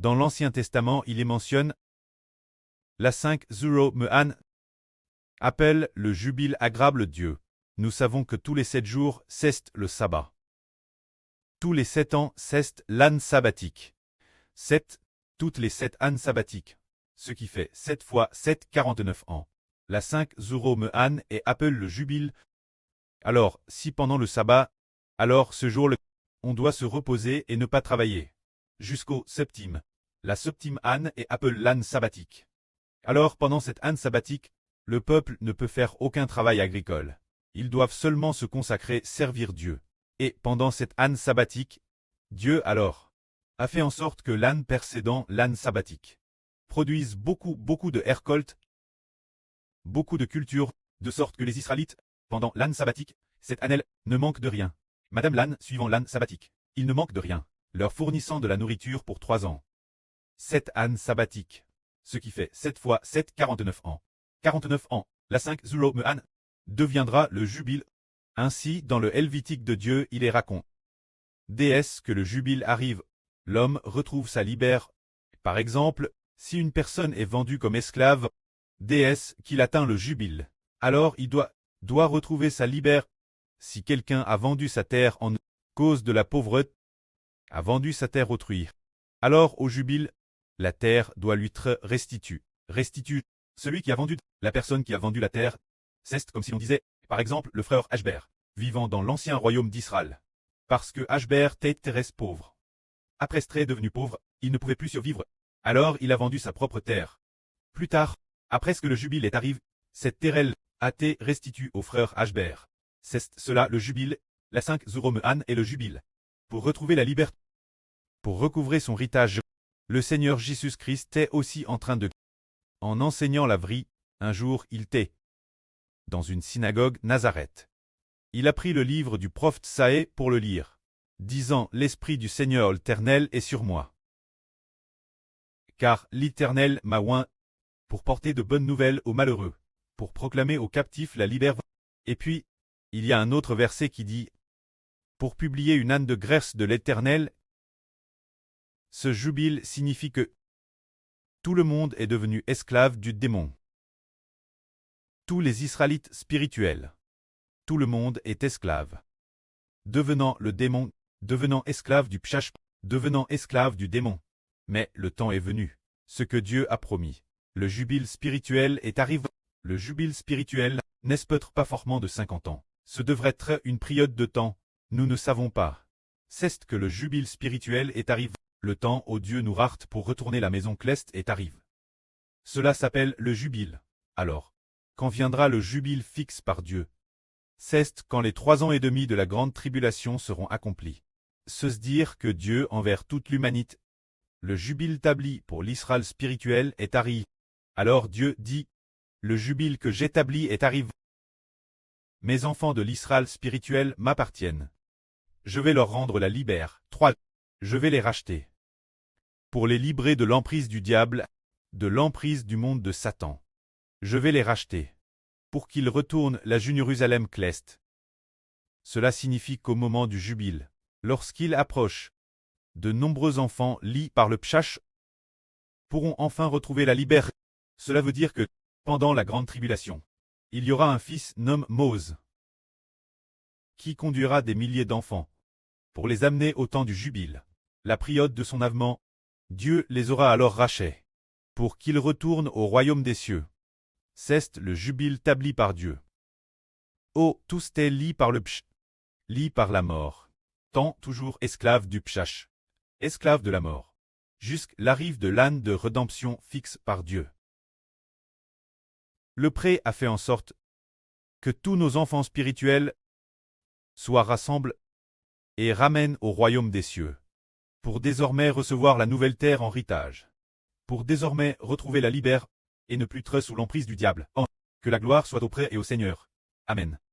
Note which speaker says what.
Speaker 1: Dans l'Ancien Testament, il est mentionne la 5 Zuro Mehan appelle le jubile agréable Dieu. Nous savons que tous les 7 jours, c'est le sabbat. Tous les 7 ans, c'est l'âne sabbatique. 7, toutes les 7 ânes sabbatiques. Ce qui fait 7 fois 7, 49 ans. La 5 Zuro Mehan et appelle le jubile. Alors, si pendant le sabbat, alors ce jour-là, on doit se reposer et ne pas travailler. Jusqu'au septime. La septime âne et appelle l'âne sabbatique. Alors, pendant cette âne sabbatique, le peuple ne peut faire aucun travail agricole. Ils doivent seulement se consacrer, servir Dieu. Et pendant cette âne sabbatique, Dieu alors a fait en sorte que l'âne précédent l'âne sabbatique produise beaucoup de récoltes, beaucoup de cultures, de sorte que les Israélites, pendant l'âne sabbatique, cette année, ne manquent de rien. Madame l'âne suivant l'âne sabbatique, ils ne manquent de rien, leur fournissant de la nourriture pour 3 ans. 7 ânes sabbatiques, ce qui fait 7 fois 7, 49 ans. 49 ans, la 5 Zuro Mehan deviendra le jubile. Ainsi, dans le Helvétique de Dieu, il est raconté. Déesse que le jubile arrive, l'homme retrouve sa libère. Par exemple, si une personne est vendue comme esclave, déesse qu'il atteint le jubile, alors il doit retrouver sa libère. Si quelqu'un a vendu sa terre en cause de la pauvreté, a vendu sa terre autrui, alors au jubile, la terre doit lui être restituée. Restitue, celui qui a vendu, la personne qui a vendu la terre, c'est comme si on disait, par exemple, le frère Ashber, vivant dans l'ancien royaume d'Israël. Parce que Ashber était pauvre. Après être devenu pauvre, il ne pouvait plus survivre. Alors il a vendu sa propre terre. Plus tard, après ce que le jubile est arrivé, cette terre a été restituée au frère Ashber. C'est cela le jubile, la 5 Zuro Mehan et le jubile. Pour retrouver la liberté, pour recouvrer son héritage, le Seigneur Jésus-Christ est aussi en train de, en enseignant la vraie, un jour il était dans une synagogue Nazareth. Il a pris le livre du prophète Saë pour le lire, disant « L'Esprit du Seigneur l'Éternel est sur moi. Car l'Éternel m'a oint pour porter de bonnes nouvelles aux malheureux, pour proclamer aux captifs la liberté. » Et puis, il y a un autre verset qui dit « Pour publier une âne de grâce de l'Éternel. » Ce jubile signifie que tout le monde est devenu esclave du démon. Tous les Israélites spirituels. Tout le monde est esclave. Devenant le démon, devenant esclave du pshach, devenant esclave du démon. Mais le temps est venu. Ce que Dieu a promis. Le jubile spirituel est arrivé. Le jubile spirituel n'est peut-être pas forcément de 50 ans. Ce devrait être une période de temps. Nous ne savons pas. C'est que le jubile spirituel est arrivé. Le temps où Dieu nous rarte pour retourner la maison cleste est arrivé. Cela s'appelle le jubile. Alors, quand viendra le jubile fixe par Dieu? C'est quand les 3 ans et demi de la grande tribulation seront accomplis. Se dire que Dieu envers toute l'humanité, le jubile établi pour l'Israël spirituel est arrivé. Alors Dieu dit, le jubile que j'établis est arrivé. Mes enfants de l'Israël spirituel m'appartiennent. Je vais leur rendre la libère. 3. Je vais les racheter. Pour les libérer de l'emprise du diable, de l'emprise du monde de Satan. Je vais les racheter. Pour qu'ils retournent la Jérusalem cleste. Cela signifie qu'au moment du jubile, lorsqu'il approche, de nombreux enfants liés par le pshach pourront enfin retrouver la liberté. Cela veut dire que, pendant la grande tribulation, il y aura un fils nommé Mose, qui conduira des milliers d'enfants, pour les amener au temps du jubile. La période de son avènement, Dieu les aura alors rachetés, pour qu'ils retournent au royaume des cieux. C'est le jubile établi par Dieu. Oh, tous étaient liés par le pshach, liés par la mort, tant toujours esclaves du pshach, esclaves de la mort, jusqu'à l'arrivée de l'âne de rédemption fixe par Dieu. Le pré a fait en sorte que tous nos enfants spirituels soient rassemblés et ramènent au royaume des cieux, pour désormais recevoir la nouvelle terre en héritage, pour désormais retrouver la liberté et ne plus être sous l'emprise du diable. Que la gloire soit auprès et au Seigneur. Amen.